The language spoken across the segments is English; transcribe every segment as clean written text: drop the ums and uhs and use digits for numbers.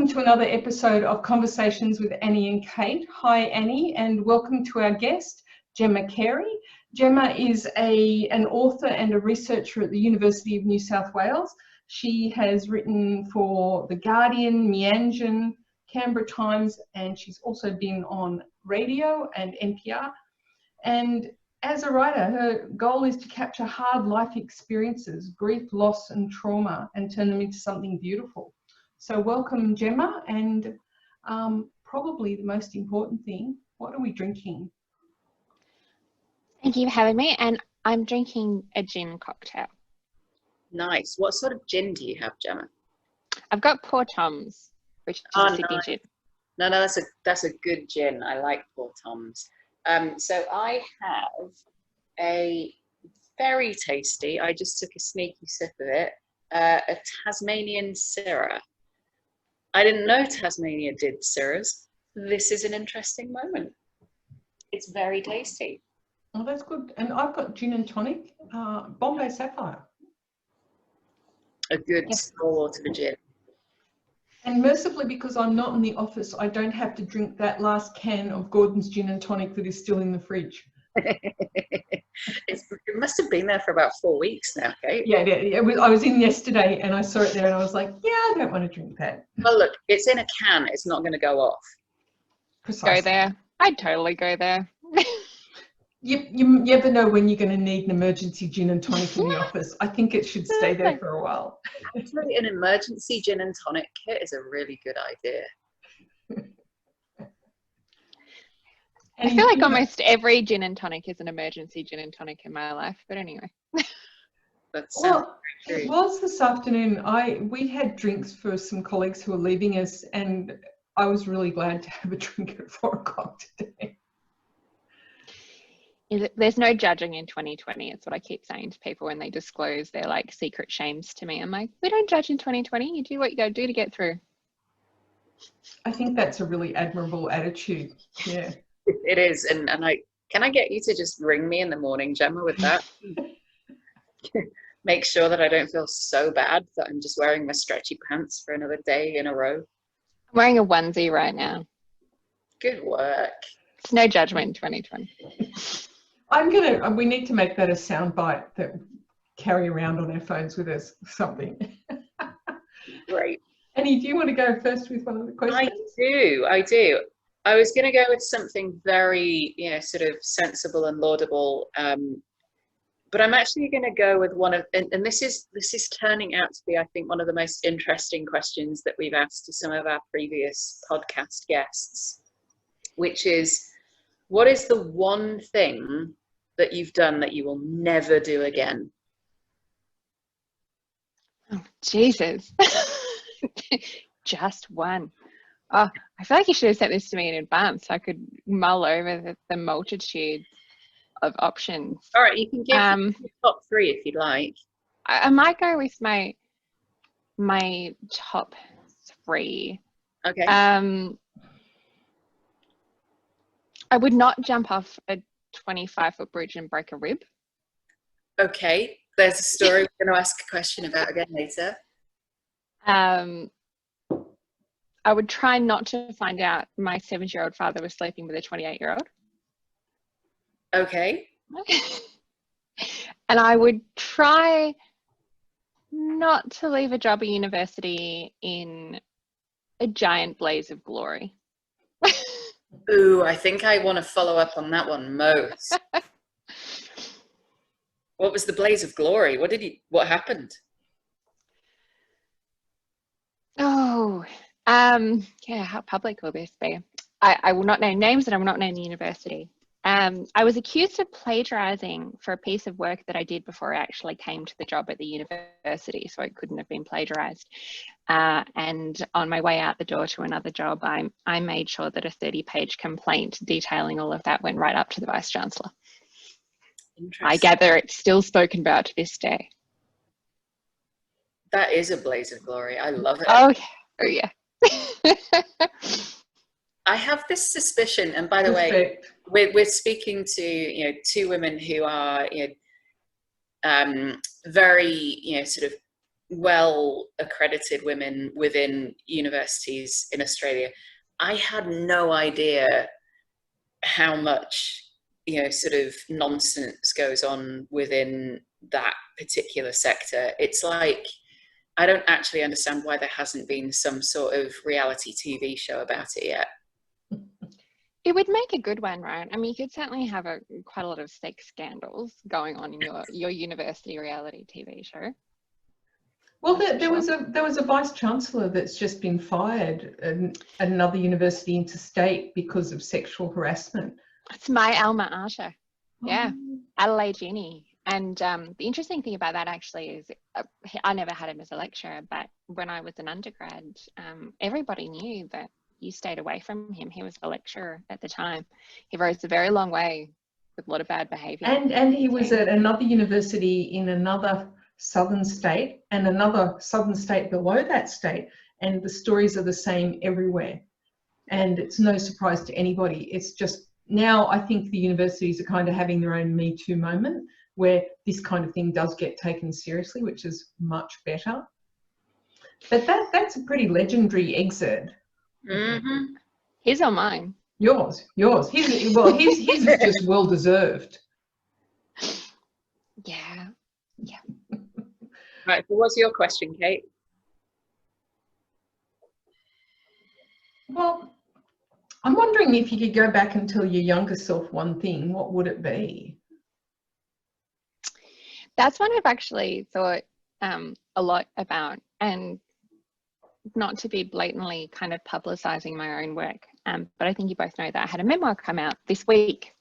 welcome to another episode of Conversations with Annie and Kate. Hi Annie, and welcome to our guest, Gemma Carey. Gemma is an author and a researcher at the University of New South Wales. She has written for The Guardian, Meanjin, Canberra Times, and she's also been on radio and NPR. And as a writer, her goal is to capture hard life experiences, grief, loss and trauma, and turn them into something beautiful. So welcome, Gemma, and probably the most important thing, what are we drinking? Thank you for having me, and I'm drinking a gin cocktail. Nice. What sort of gin do you have, Gemma? I've got Poor Tom's, which is a Sydney gin. No, that's a good gin. I like Poor Tom's. So I have a very tasty, I just took a sneaky sip of it, a Tasmanian Syrah. I didn't know Tasmania did Syrahs. This is an interesting moment. It's very tasty. Oh, that's good. And I've got gin and tonic, Bombay Sapphire. A good stalwart of a gin. And mercifully, because I'm not in the office, I don't have to drink that last can of Gordon's gin and tonic that is still in the fridge. It must have been there for about 4 weeks now, Kate. Yeah. I was in yesterday and I saw it there and I was like, yeah, I don't want to drink that. Well, look, it's in a can. It's not going to go off. Precisely. Go there. I'd totally go there. You never know when you're going to need an emergency gin and tonic in the office. I think it should stay there for a while. Actually, an emergency gin and tonic kit is a really good idea. I feel like almost every gin and tonic is an emergency gin and tonic in my life, but anyway. Well, it was this afternoon. We had drinks for some colleagues who were leaving us, and I was really glad to have a drink at 4 o'clock today. There's no judging in 2020. It's what I keep saying to people when they disclose their like secret shames to me. I'm like, we don't judge in 2020. You do what you got to do to get through. I think that's a really admirable attitude. Yeah. It is. And can I get you to just ring me in the morning, Gemma, with that? Make sure that I don't feel so bad that I'm just wearing my stretchy pants for another day in a row. I'm wearing a onesie right now. Good work. It's no judgment in 2020. We need to make that a soundbite that we carry around on our phones with us, something. Great. Annie, do you want to go first with one of the questions? I do. I was going to go with something very, sort of sensible and laudable, but I'm actually going to go with one of, and this is turning out to be, I think, one of the most interesting questions that we've asked to some of our previous podcast guests, which is, what is the one thing that you've done that you will never do again? Oh, Jesus. Just one. Oh, I feel like you should have sent this to me in advance so I could mull over the multitude of options. All right, you can give the top 3 if you'd like. I might go with my top 3. Okay. I would not jump off a 25-foot bridge and break a rib. Okay, there's a story we're going to ask a question about again later. I would try not to find out my 70-year-old father was sleeping with a 28-year-old. Okay. And I would try not to leave a job at university in a giant blaze of glory. Ooh, I think I want to follow up on that one most. What was the blaze of glory? What happened? Oh, how public will this be? I will not name names and I will not name the university. I was accused of plagiarizing for a piece of work that I did before I actually came to the job at the university, so it couldn't have been plagiarized. And on my way out the door to another job, I made sure that a 30-page complaint detailing all of that went right up to the Vice-Chancellor. I gather it's still spoken about to this day. That is a blaze of glory. I love it. Oh yeah. I have this suspicion, and by the way, we're speaking to 2 women who are very sort of well accredited women within universities in Australia, I had no idea how much, you know, sort of nonsense goes on within that particular sector. It's like, I don't actually understand why there hasn't been some sort of reality TV show about it yet. It would make a good one, right? I mean, you could certainly have quite a lot of sex scandals going on in your university reality TV show. Well, there was a vice chancellor that's just been fired at another university interstate because of sexual harassment. It's my alma mater. Yeah, Adelaide Uni. And the interesting thing about that actually is I never had him as a lecturer, but when I was an undergrad, everybody knew that you stayed away from him. He was a lecturer at the time. He rose a very long way with a lot of bad behaviour. And he was at another university in another southern state and another southern state below that state, and the stories are the same everywhere. And it's no surprise to anybody. It's just now I think the universities are kind of having their own Me Too moment where this kind of thing does get taken seriously, which is much better. But that's a pretty legendary exit. Mm-hmm. His or mine? Yours. His is just well deserved. Yeah. Right, so what's your question, Kate? Well, I'm wondering if you could go back and tell your younger self one thing, what would it be? That's one I've actually thought a lot about, and not to be blatantly kind of publicising my own work, but I think you both know that I had a memoir come out this week.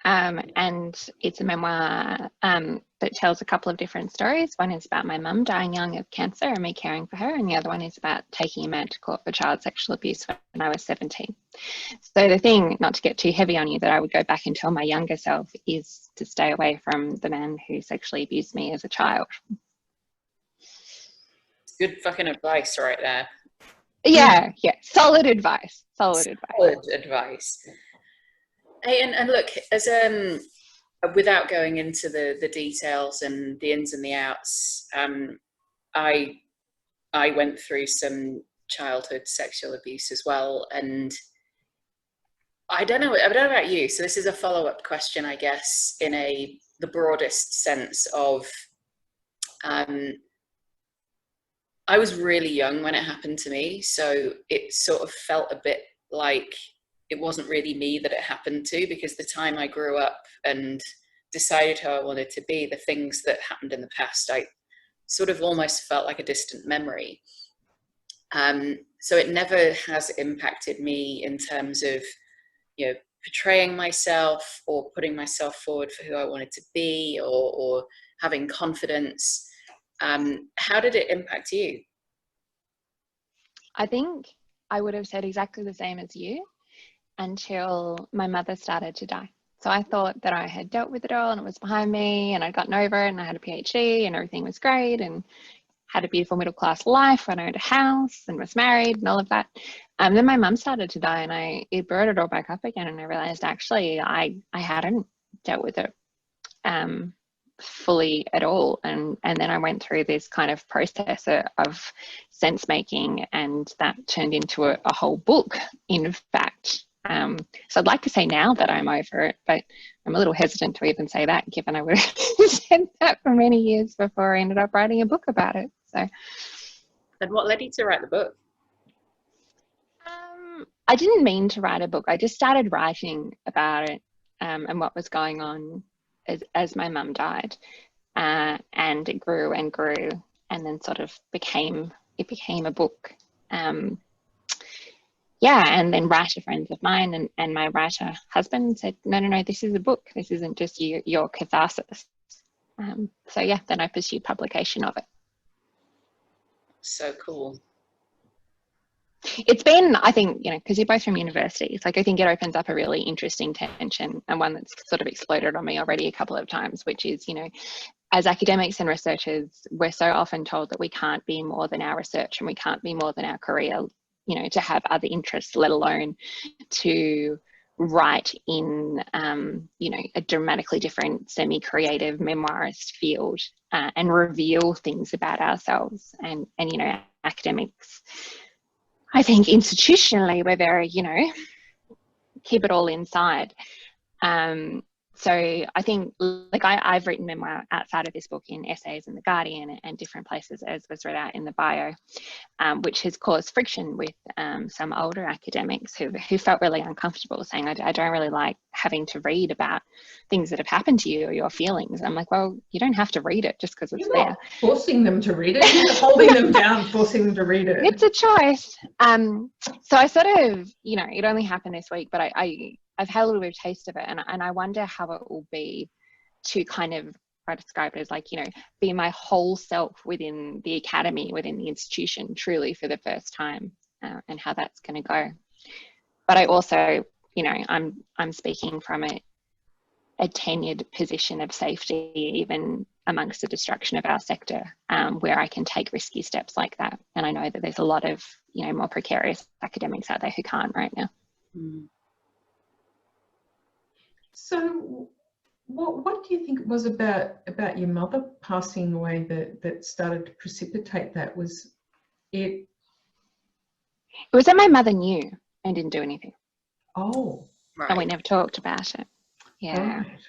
And it's a memoir that tells a couple of different stories. One is about my mum dying young of cancer and me caring for her, and the other one is about taking a man to court for child sexual abuse when I was 17. So the thing, not to get too heavy on you, that I would go back and tell my younger self is to stay away from the man who sexually abused me as a child. Good fucking advice right there. Yeah, solid advice. Solid advice. Hey, and look, as without going into the details and the ins and the outs, I went through some childhood sexual abuse as well, and I don't know about you. So this is a follow-up question, I guess, in the broadest sense of, I was really young when it happened to me, so it sort of felt a bit like it wasn't really me that it happened to, because the time I grew up and decided how I wanted to be, the things that happened in the past, I sort of almost felt like a distant memory. So it never has impacted me in terms of, you know, portraying myself or putting myself forward for who I wanted to be, or having confidence. How did it impact you? I think I would have said exactly the same as you until my mother started to die. So I thought that I had dealt with it all and it was behind me and I'd gotten over it and I had a PhD and everything was great and had a beautiful middle class life and I owned a house and was married and all of that. Then my mum started to die and it brought it all back up again, and I realized actually I hadn't dealt with it fully at all, and then I went through this kind of process of sense making, and that turned into a whole book, in fact. So I'd like to say now that I'm over it, but I'm a little hesitant to even say that, given I would have said that for many years before I ended up writing a book about it. So, and what led you to write the book? I didn't mean to write a book. I just started writing about it and what was going on as my mum died, and it grew and grew, and then sort of became a book. And then writer friends of mine and my writer husband said, no, this is a book. This isn't just your catharsis. So yeah, then I pursued publication of it. So cool. It's been, I think, because you're both from university, it's like I think it opens up a really interesting tension, and one that's sort of exploded on me already a couple of times, which is, as academics and researchers, we're so often told that we can't be more than our research and we can't be more than our career, to have other interests, let alone to write in, you know, a dramatically different semi-creative memoirist field and reveal things about ourselves. And, you know, academics, I think institutionally, we're very, you know, keep it all inside. So I think, like, I've written memoir outside of this book in essays in The Guardian and different places, as was read out in the bio, which has caused friction with some older academics who felt really uncomfortable, saying, I don't really like having to read about things that have happened to you or your feelings. I'm like, well, you don't have to read it just because it's there. Forcing them to read it, you're holding them down, forcing them to read it. It's a choice. So I sort of, you know, it only happened this week, but I've had a little bit of taste of it, and I wonder how it will be to kind of, I describe it as like, you know, be my whole self within the academy, within the institution, truly for the first time, and how that's going to go. But I also, you know, I'm speaking from a tenured position of safety, even amongst the destruction of our sector, where I can take risky steps like that. And I know that there's a lot of, you know, more precarious academics out there who can't right now. Mm. So what do you think it was about your mother passing away that started to precipitate that? Was it? It was that my mother knew and didn't do anything. Oh. Right. And we never talked about it. Yeah. Right.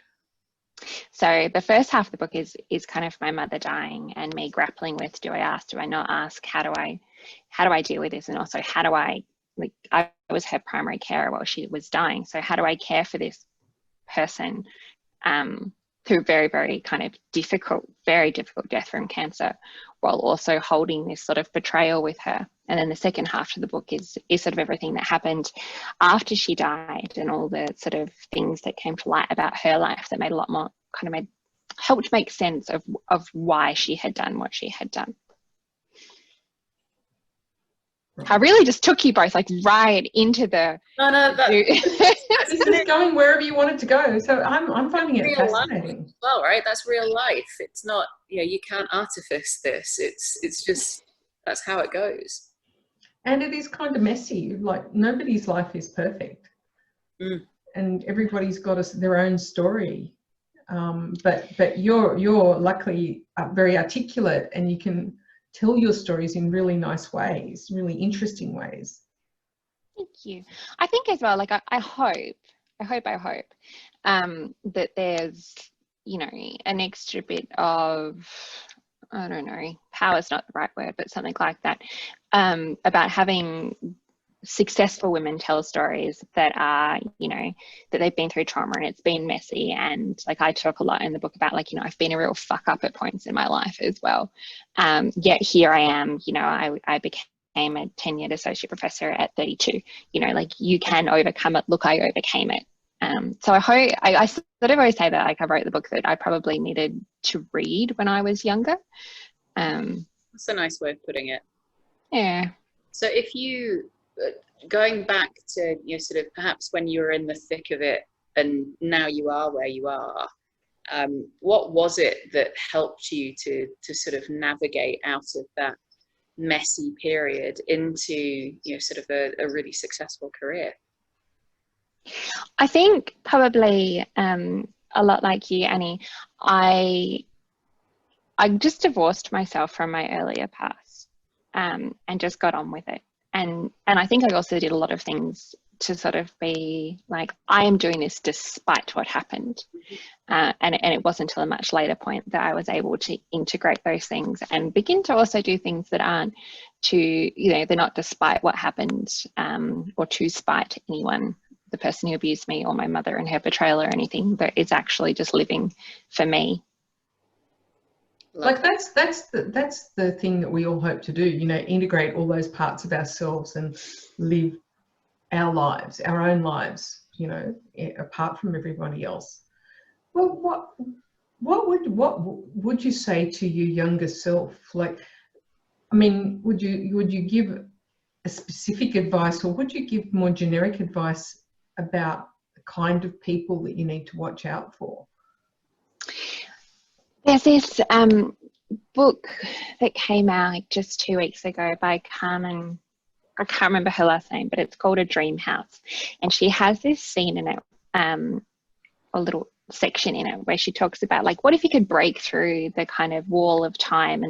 So the first half of the book is kind of my mother dying and me grappling with, do I ask, do I not ask? How do I deal with this? And also, how do I was her primary carer while she was dying. So how do I care for this person through very, very kind of very difficult death from cancer, while also holding this sort of betrayal with her. And then the second half of the book is sort of everything that happened after she died and all the sort of things that came to light about her life that made a lot more helped make sense of why she had done what she had done. I really just took you both like right into the. No, this is going wherever you want it to go. So I'm finding it fascinating. Life. Well, right, that's real life. It's not, you know, you can't artifice this. It's just, that's how it goes. And it is kind of messy. Like, nobody's life is perfect, and everybody's got their own story. But you're luckily very articulate, and you can tell your stories in really nice ways, really interesting ways. Thank you. I think as well, like I hope that there's, you know, an extra bit of, I don't know, power is not the right word, but something like that, about having successful women tell stories that are, you know, that they've been through trauma and it's been messy. And like, I talk a lot in the book about, like, you know, I've been a real fuck up at points in my life as well. Yet here I am, you know, I became a tenured associate professor at 32, you know, like, you can overcome it. Look, I overcame it. So I hope, I sort of always say that, like, I wrote the book that I probably needed to read when I was younger. That's a nice way of putting it. Yeah. So if you, going back to, you know, sort of perhaps when you were in the thick of it and now you are where you are, what was it that helped you to sort of navigate out of that messy period into, you know, sort of a really successful career? I think probably a lot like you, Annie, I just divorced myself from my earlier past and just got on with it. And I think I also did a lot of things to sort of be like, I am doing this despite what happened. And it wasn't until a much later point that I was able to integrate those things and begin to also do things that aren't you know, they're not despite what happened or to spite anyone, the person who abused me or my mother and her betrayal or anything, but it's actually just living for me. Like, that's the thing that we all hope to do, you know, integrate all those parts of ourselves and live our lives, our own lives, you know, apart from everybody else. Well, what would you say to your younger self? Like, I mean, would you give a specific advice, or would you give more generic advice about the kind of people that you need to watch out for? There's this book that came out like just 2 weeks ago by Carmen I can't remember her last name, but it's called A Dream House. And she has this scene in it, a little section in it where she talks about, like, what if you could break through the kind of wall of time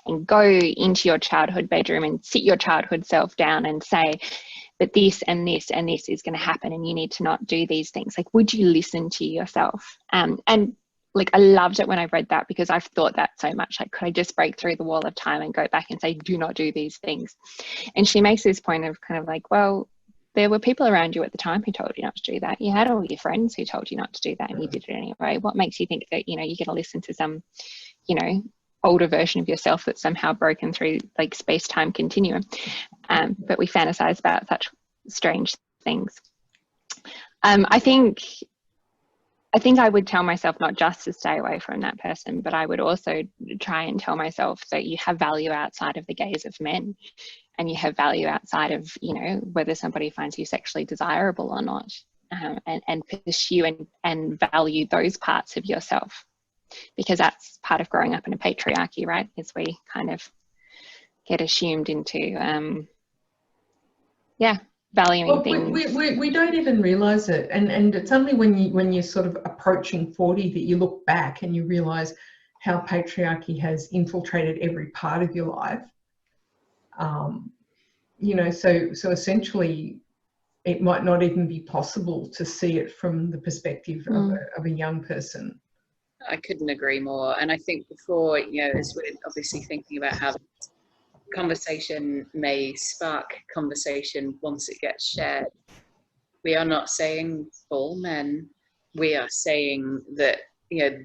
and go into your childhood bedroom and sit your childhood self down and say that this and this and this is going to happen and you need to not do these things. Like, would you listen to yourself? And like, I loved it when I read that, because I've thought that so much. Like, could I just break through the wall of time and go back and say, do not do these things? And she makes this point of kind of like, well, there were people around you at the time who told you not to do that. You had all your friends who told you not to do that, and you did it anyway. What makes you think that, you know, you're going to listen to some, you know, older version of yourself that's somehow broken through like space-time continuum? But we fantasize about such strange things. I think I would tell myself not just to stay away from that person, but I would also try and tell myself that you have value outside of the gaze of men, and you have value outside of, you know, whether somebody finds you sexually desirable or not, and pursue and value those parts of yourself, because that's part of growing up in a patriarchy, right? Is we kind of get assumed into, valuing things. We don't even realize it, and it's only when you're sort of approaching 40 that you look back and you realize how patriarchy has infiltrated every part of your life. You know, so essentially it might not even be possible to see it from the perspective of a young person. I couldn't agree more. And I think before, you know, as we're obviously thinking about how conversation may spark conversation once it gets shared, we are not saying all men. We are saying that, you know,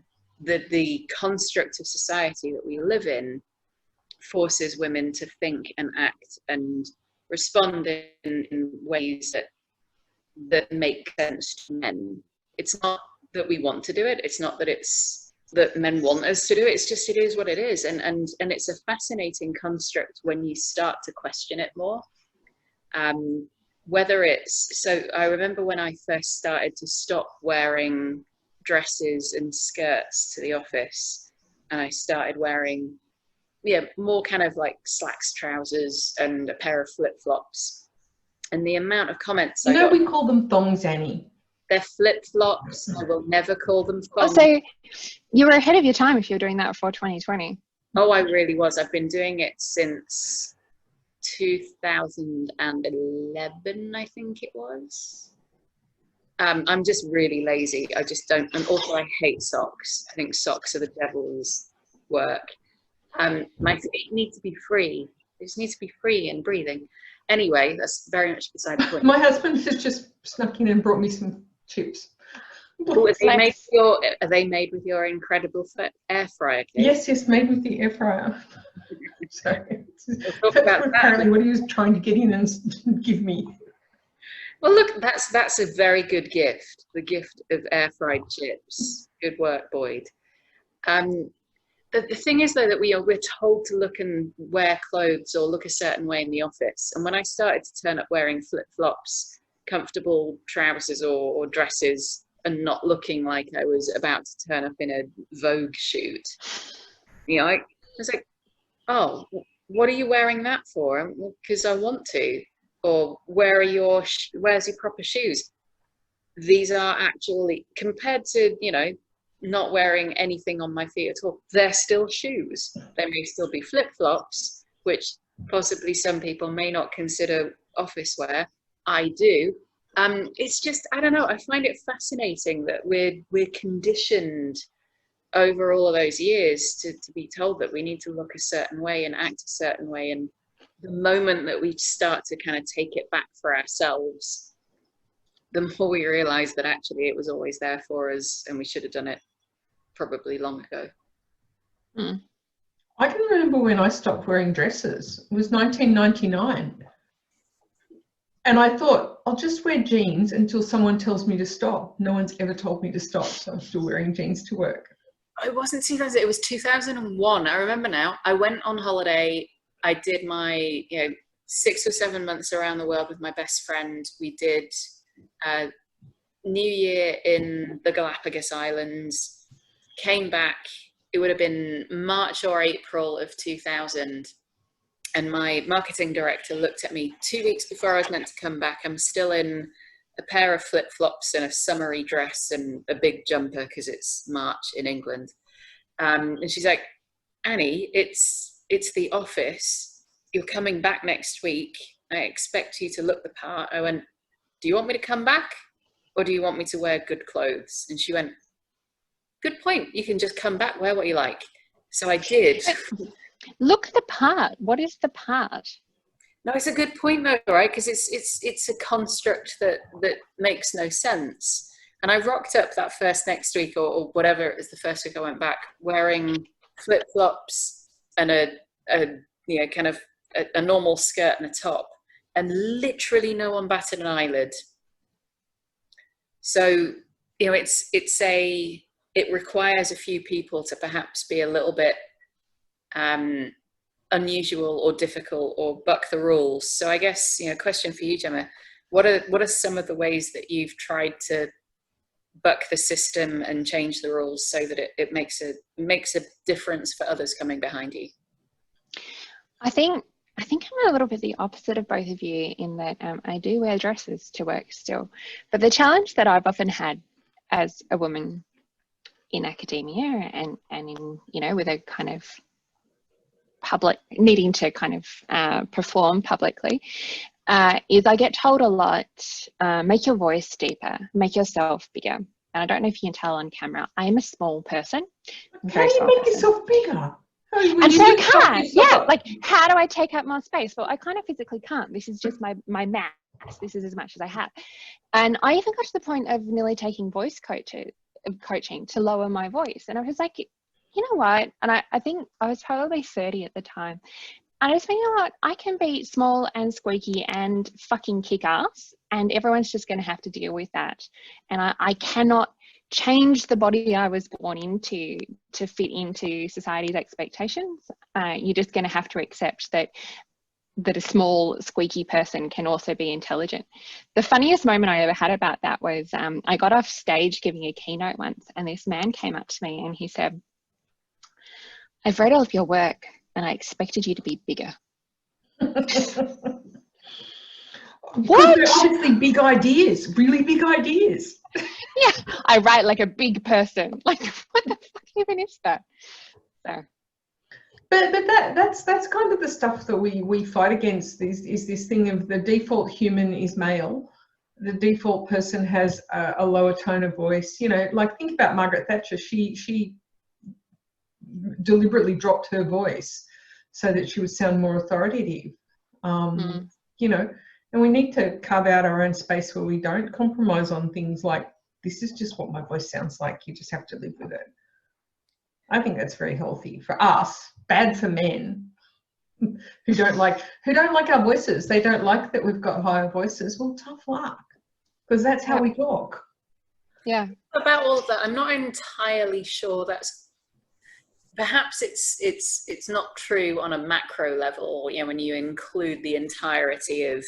that the construct of society that we live in forces women to think and act and respond in ways that make sense to men. It's not that we want to do it. It's not that it's that men want us to do it. It's just, it is what it is. And it's a fascinating construct when you start to question it more. Whether it's, so I remember when I first started to stop wearing dresses and skirts to the office, and I started wearing, more kind of like slacks, trousers, and a pair of flip-flops. And the amount of comments I got, we call them thongs, Annie. They're flip-flops. I will never call them thongs. Also, you were ahead of your time if you were doing that before 2020. Oh, I really was. I've been doing it since 2011, I think it was. I'm just really lazy. I just don't, and also I hate socks. I think socks are the devil's work. My feet need to be free. They just need to be free and breathing. Anyway, that's very much beside the point. My husband has just snuck in and brought me some chips. Oh, are they made with your incredible air fryer? Kate? Yes, made with the air fryer. So we'll talk about apparently what he was trying to get in and give me. Well, look, that's a very good gift. The gift of air fried chips. Good work, Boyd. The thing is, though, that we're told to look and wear clothes or look a certain way in the office. And when I started to turn up wearing flip-flops, comfortable trousers or dresses, and not looking like I was about to turn up in a Vogue shoot, you know, I was like, oh, what are you wearing that for? Because I want to. Or where's your proper shoes? These are actually, compared to, you know, not wearing anything on my feet at all, they're still shoes. They may still be flip-flops, which possibly some people may not consider office wear. I do. It's just, I don't know, I find it fascinating that we're conditioned over all of those years to be told that we need to look a certain way and act a certain way. And the moment that we start to kind of take it back for ourselves, the more we realize that actually it was always there for us and we should have done it probably long ago. I can remember when I stopped wearing dresses. It was 1999. And I thought, I'll just wear jeans until someone tells me to stop. No one's ever told me to stop, so I'm still wearing jeans to work. It wasn't 2000, it was 2001. I remember now. I went on holiday. I did my 6 or 7 months around the world with my best friend. We did New Year in the Galapagos Islands, came back, it would have been March or April of 2000, and my marketing director looked at me 2 weeks before I was meant to come back. I'm still in a pair of flip-flops and a summery dress and a big jumper because it's March in England. And she's like, Annie, it's the office. You're coming back next week. I expect you to look the part. I went, do you want me to come back or do you want me to wear good clothes? And she went, good point. You can just come back, wear what you like. So I did. Look the part. What is the part? No, it's a good point though, right? Because it's a construct that makes no sense. And I rocked up that first next week or whatever it was, the first week I went back, wearing flip-flops and a kind of a normal skirt and a top, and literally no one batted an eyelid. So, it requires a few people to perhaps be a little bit unusual or difficult or buck the rules. So I guess, question for you, Gemma, what are some of the ways that you've tried to buck the system and change the rules so that it makes a difference for others coming behind you? I think I'm a little bit the opposite of both of you in that I do wear dresses to work still. But the challenge that I've often had as a woman in academia and in, with a kind of public, needing to kind of perform publicly, is I get told a lot, make your voice deeper, make yourself bigger. And I don't know if you can tell on camera, I am a small person. How do you make yourself bigger? And so I can't. Yeah, like how do I take up more space? Well, I kind of physically can't. This is just my max. This is as much as I have. And I even got to the point of nearly taking voice coaching to lower my voice. And I was like, you know what? And I think I was probably 30 at the time. And I was thinking, I can be small and squeaky and fucking kick ass, and everyone's just going to have to deal with that. And I cannot change the body I was born into to fit into society's expectations. You're just going to have to accept that a small squeaky person can also be intelligent. The funniest moment I ever had about that was I got off stage giving a keynote once, and this man came up to me and he said, I've read all of your work and I expected you to be bigger. What? They're obviously big ideas, really big ideas. Yeah, I write like a big person. Like, what the fuck even is that? So, but that's kind of the stuff that we fight against. Is this thing of the default human is male, the default person has a lower tone of voice. Like think about Margaret Thatcher. She deliberately dropped her voice so that she would sound more authoritative. And we need to carve out our own space where we don't compromise on things like, this is just what my voice sounds like, you just have to live with it. I think that's very healthy for us, bad for men who don't like our voices. They don't like that we've got higher voices. Well, tough luck, because that's how we talk. Yeah. About all of that, I'm not entirely sure that's, perhaps it's not true on a macro level, when you include the entirety of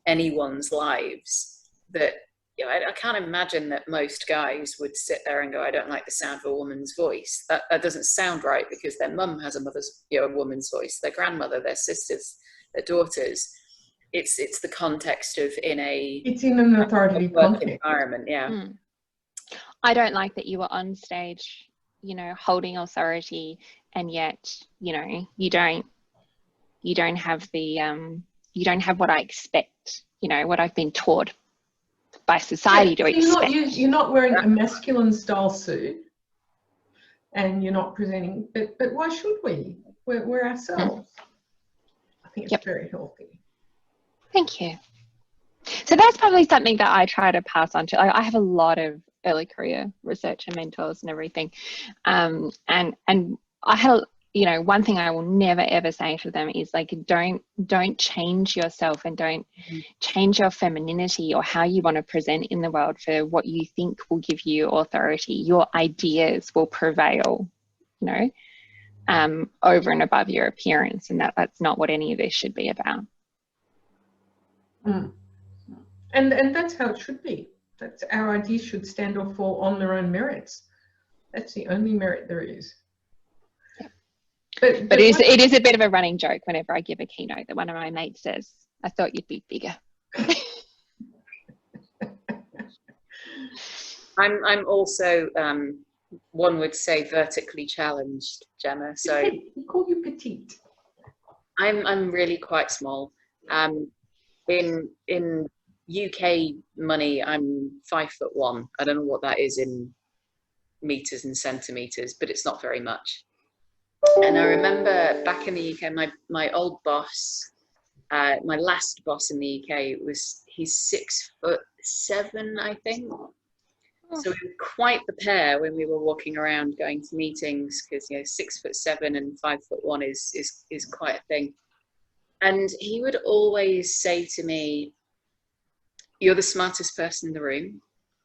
anyone's lives, that I can't imagine that most guys would sit there and go, I don't like the sound of a woman's voice. That doesn't sound right, because their mum has a woman's voice, their grandmother, their sisters, their daughters. It's the context of it's in an authoritative environment. Yeah. I don't like that you were on stage, holding authority, and yet, you don't have you don't have what I expect, what I've been taught by society to expect. You're not wearing a masculine style suit, and you're not presenting, but why should we? We're ourselves. I think it's very healthy. Thank you. So that's probably something that I try to pass on to. I have a lot of early career researcher mentors and everything, and I had, one thing I will never ever say to them is like, don't change yourself, and don't change your femininity or how you want to present in the world for what you think will give you authority. Your ideas will prevail, over and above your appearance, and that's not what any of this should be about. And that's how it should be. That's, our ideas should stand or fall on their own merits. That's the only merit there is. But it is a bit of a running joke whenever I give a keynote that one of my mates says, "I thought you'd be bigger." I'm also one would say vertically challenged, Gemma. So we call you petite. I'm really quite small. In UK money, I'm 5'1". I don't know what that is in meters and centimeters, but it's not very much. And I remember back in the UK, my old boss, my last boss in the UK he's 6'7", I think. So we were quite the pair when we were walking around going to meetings, because 6'7" and 5'1" is quite a thing. And he would always say to me, "You're the smartest person in the room.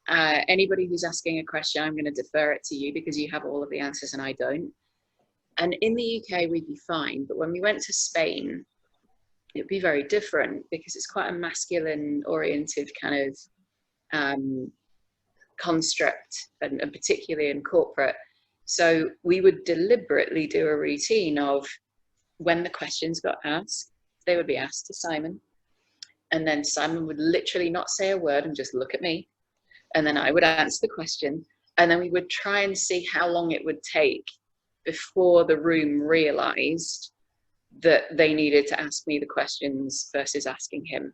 Anybody who's asking a question, I'm going to defer it to you because you have all of the answers and I don't." And in the UK, we'd be fine. But when we went to Spain, it'd be very different because it's quite a masculine oriented kind of construct, and particularly in corporate. So we would deliberately do a routine of, when the questions got asked, they would be asked to Simon. And then Simon would literally not say a word and just look at me. And then I would answer the question. And then we would try and see how long it would take before the room realized that they needed to ask me the questions versus asking him.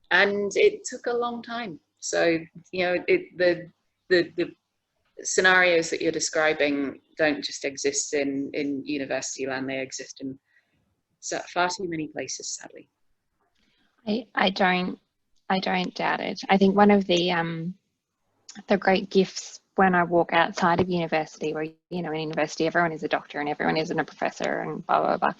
And it took a long time. So, the scenarios that you're describing don't just exist in university land, they exist in far too many places, sadly. I don't doubt it. I think one of the great gifts when I walk outside of university, where, in university, everyone is a doctor and everyone isn't a professor and blah, blah,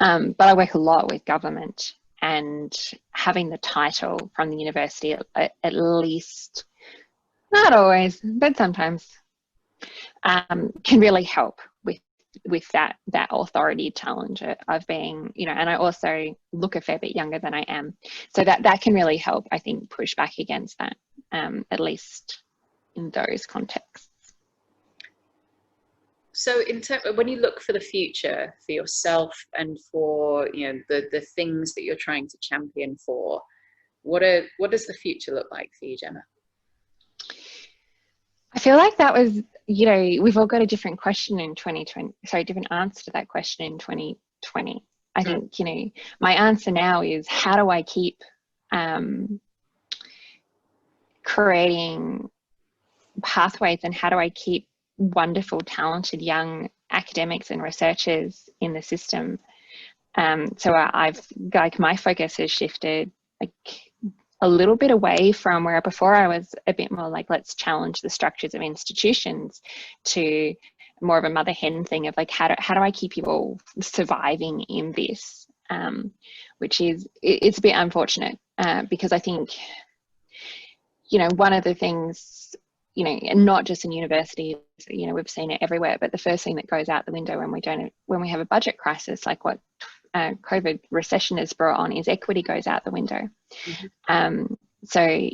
blah. But I work a lot with government, and having the title from the university, at least, not always, but sometimes, can really help with that authority challenge of being, and I also look a fair bit younger than I am. So that can really help, I think, push back against that, at least in those contexts. So when you look for the future for yourself and for the things that you're trying to champion for, what does the future look like for you, Gemma? I feel like that was, we've all got a different question in 2020, different answer to that question in 2020. I think, my answer now is, how do I keep creating pathways, and how do I keep wonderful, talented young academics and researchers in the system? So my focus has shifted a little bit away from where before I was a bit more like, let's challenge the structures of institutions, to more of a mother hen thing of how do I keep you all surviving in this, which it's a bit unfortunate, because I think, one of the things, and not just in universities, we've seen it everywhere, but the first thing that goes out the window when we have a budget crisis, like what COVID recession has brought on, is equity goes out the window. Mm-hmm. So,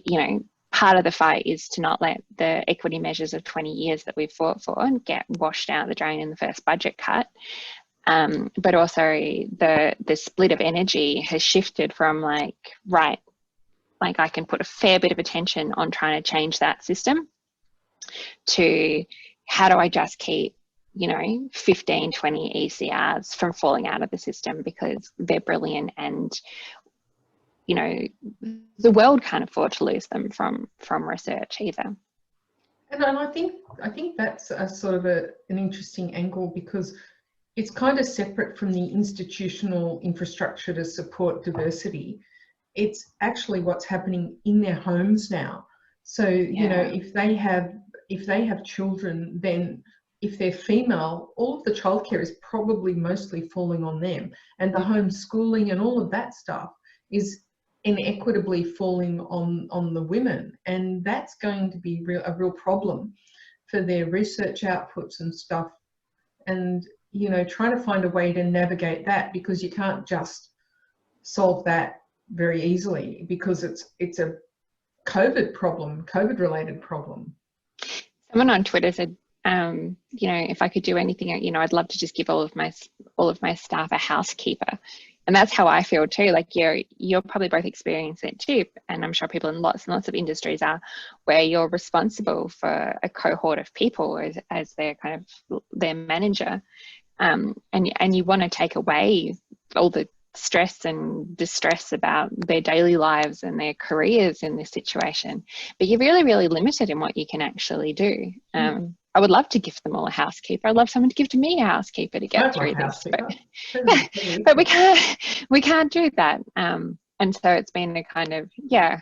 part of the fight is to not let the equity measures of 20 years that we've fought for get washed out the drain in the first budget cut. But also the split of energy has shifted from I can put a fair bit of attention on trying to change that system, to how do I just keep 15, 20 ECRs from falling out of the system because they're brilliant, and the world can't afford to lose them from research either. And I think that's a sort of an interesting angle, because it's kind of separate from the institutional infrastructure to support diversity. It's actually what's happening in their homes now. So if they have children, then if they're female, all of the childcare is probably mostly falling on them, and the homeschooling and all of that stuff is inequitably falling on the women, and that's going to be a real problem for their research outputs and stuff. And trying to find a way to navigate that, because you can't just solve that very easily, because it's a COVID related problem. Someone on Twitter said, You know, if I could do anything, you know, I'd love to just give all of my staff a housekeeper. And that's how I feel too. Like you're probably both experiencing it too. And I'm sure people in lots and lots of industries are, where you're responsible for a cohort of people as their kind of their manager. And you want to take away all the stress and distress about their daily lives and their careers in this situation. But you're really, really limited in what you can actually do. I would love to give them all a housekeeper. I'd love someone to give to me a housekeeper to get through this. But we can't do that. And so it's been a kind of, yeah.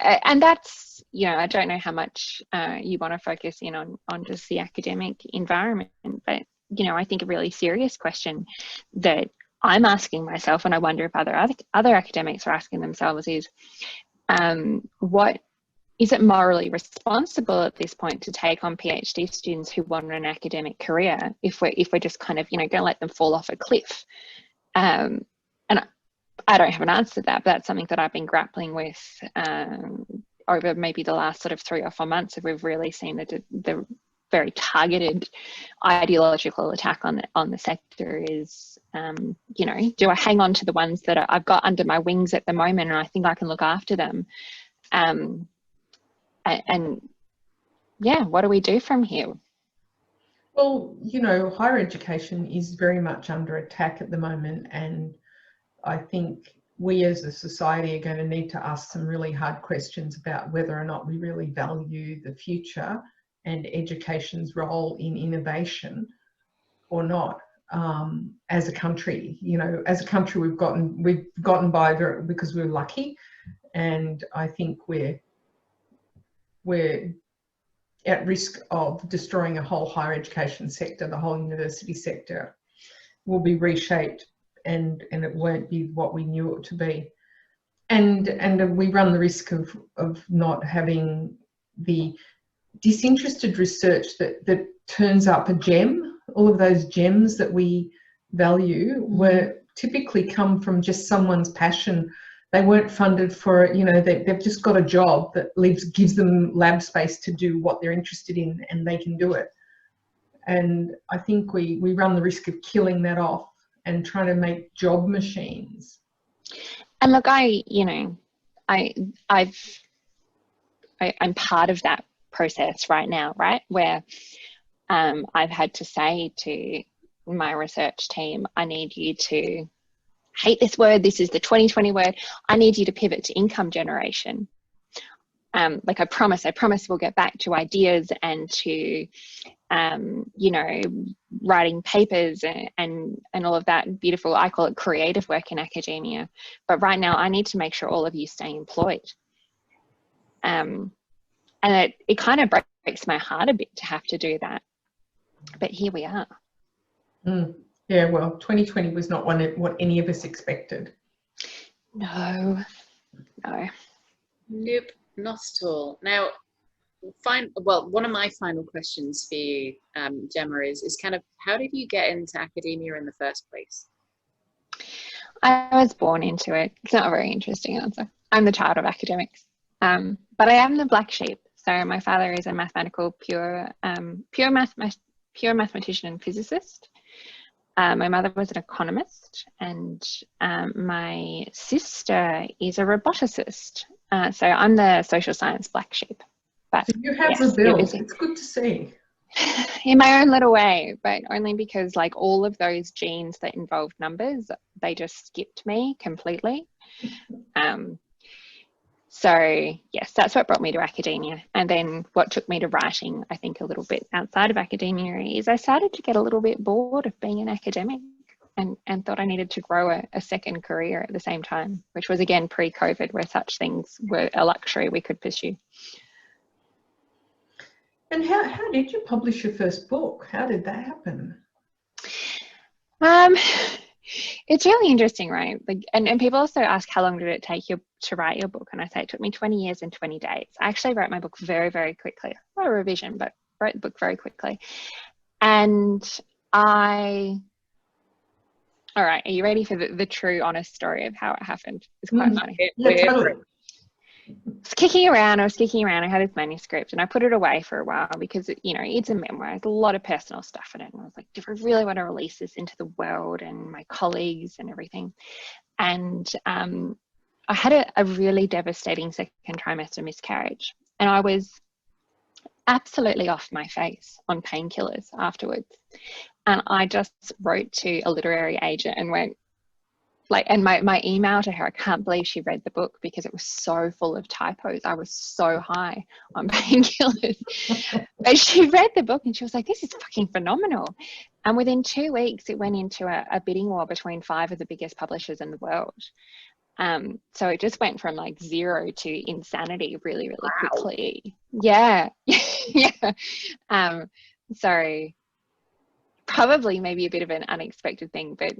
And that's, you know, I don't know how much you want to focus in on just the academic environment, but, you know, I think a really serious question that I'm asking myself, and I wonder if other academics are asking themselves, is what is it morally responsible at this point to take on PhD students who want an academic career if we're just kind of, you know, going to let them fall off a cliff? And I don't have an answer to that, but that's something that I've been grappling with over maybe the last sort of 3 or 4 months. If we've really seen the very targeted ideological attack on the sector is, you know, do I hang on to the ones that I've got under my wings at the moment and I think I can look after them? And yeah, what do we do from here? Well, you know, higher education is very much under attack at the moment, and I think we as a society are going to need to ask some really hard questions about whether or not we really value the future and education's role in innovation or not. As a country, you know, as a country, we've gotten by because we're lucky, and I think we're at risk of destroying a whole higher education sector. The whole university sector will be reshaped, and it won't be what we knew it to be. And we run the risk of not having the disinterested research that turns up a gem. All of those gems that we value were typically come from just someone's passion. They weren't funded for it, you know, they've just got a job that gives them lab space to do what they're interested in, and they can do it. And I think we run the risk of killing that off and trying to make job machines. And look, I'm part of that process right now, right? Where I've had to say to my research team, I need you to hate this word. This is the 2020 word. I need you to pivot to income generation. Like I promise we'll get back to ideas and to, you know, writing papers and all of that beautiful, I call it creative work in academia. But right now I need to make sure all of you stay employed. And it kind of breaks my heart a bit to have to do that. But here we are. Yeah, well, 2020 was not what any of us expected. No. Nope, not at all. Now, one of my final questions for you, Gemma, is kind of, how did you get into academia in the first place? I was born into it. It's not a very interesting answer. I'm the child of academics, but I am the black sheep. So my father is a mathematical, pure mathematician and physicist. My mother was an economist, and my sister is a roboticist. So I'm the social science black sheep. But so you have rebelled. It's good to see. In my own little way, but only because like all of those genes that involved numbers, they just skipped me completely. So yes, that's what brought me to academia. And then what took me to writing, I think a little bit outside of academia, is I started to get a little bit bored of being an academic and thought I needed to grow a second career at the same time, which was again pre-COVID, where such things were a luxury we could pursue. And how did you publish your first book? How did that happen? It's really interesting, right? Like, and people also ask, how long did it take you to write your book? And I say it took me 20 years and 20 days. I actually wrote my book very, very quickly. Not a revision, but wrote the book very quickly. And all right, are you ready for the true, honest story of how it happened? It's quite funny. Yeah, totally. was kicking around. I had this manuscript and I put it away for a while because, you know, it's a memoir. There's a lot of personal stuff in it. And I was like, do I really want to release this into the world and my colleagues and everything? And I had a really devastating second trimester miscarriage. And I was absolutely off my face on painkillers afterwards. And I just wrote to a literary agent and went, like, and my email to her, I can't believe she read the book because it was so full of typos. I was so high on painkillers. But she read the book and she was like, this is fucking phenomenal. And within 2 weeks, it went into a bidding war between 5 of the biggest publishers in the world. So it just went from like 0 to insanity really, really quickly. Yeah. Yeah. So probably maybe a bit of an unexpected thing, but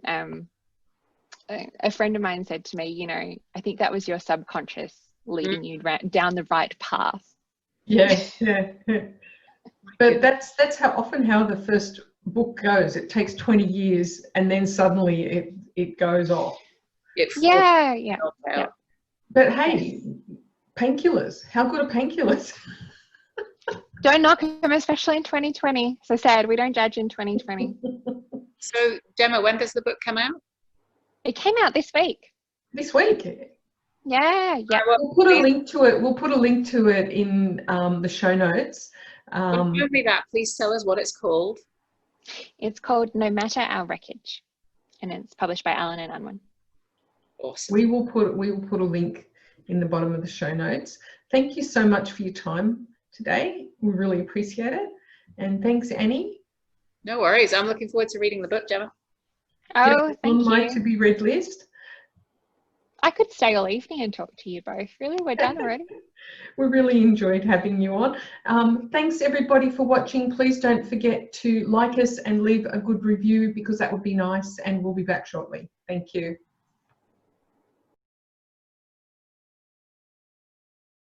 a friend of mine said to me, you know, I think that was your subconscious leading you down the right path. Yeah, yeah. But that's how the first book goes. It takes 20 years and then suddenly it goes off. Yeah. But hey, painkillers. How good are painkillers? Don't knock them, especially in 2020. So sad, we don't judge in 2020. So Gemma, when does the book come out? It came out this week. This week? Yeah. We'll put a link to it. We'll put a link to it in the show notes. Don't give me that. Please tell us what it's called. It's called No Matter Our Wreckage, and it's published by Allen and Unwin. Awesome. We will put a link in the bottom of the show notes. Thank you so much for your time today. We really appreciate it. And thanks, Annie. No worries. I'm looking forward to reading the book, Gemma. Oh, thank you. On my to-be-read list. I could stay all evening and talk to you both. Really, we're done already. We really enjoyed having you on. Thanks everybody for watching. Please don't forget to like us and leave a good review because that would be nice, and we'll be back shortly. Thank you.